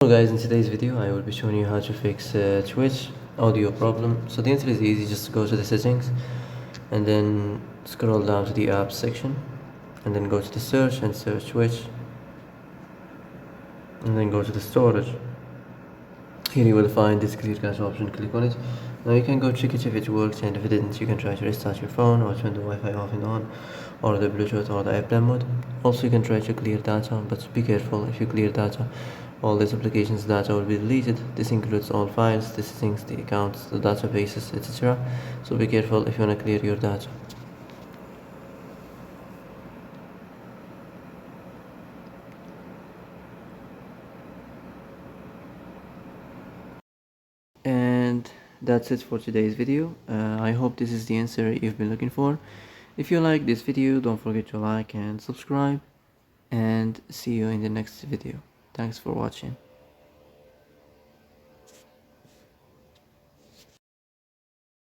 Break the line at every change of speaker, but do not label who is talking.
Hello guys, in today's video I will be showing you how to fix Twitch audio problem. So the answer is easy, just go to the settings and then scroll down to the apps section and then go to the search and search Twitch and then go to the storage. Here you will find this clear cache option, click on it. Now you can go check it if it works, and if it didn't you can try to restart your phone or turn the Wi-Fi off and on, or the Bluetooth or the airplane mode. Also you can try to clear data, but be careful. If you clear data, all these applications data will be deleted. This includes all files, the settings, the accounts, the databases, etc. So be careful if you want to clear your data. And that's it for today's video. I hope this is the answer you've been looking for. If you like this video, don't forget to like and subscribe, and see you in the next video. Thanks for watching.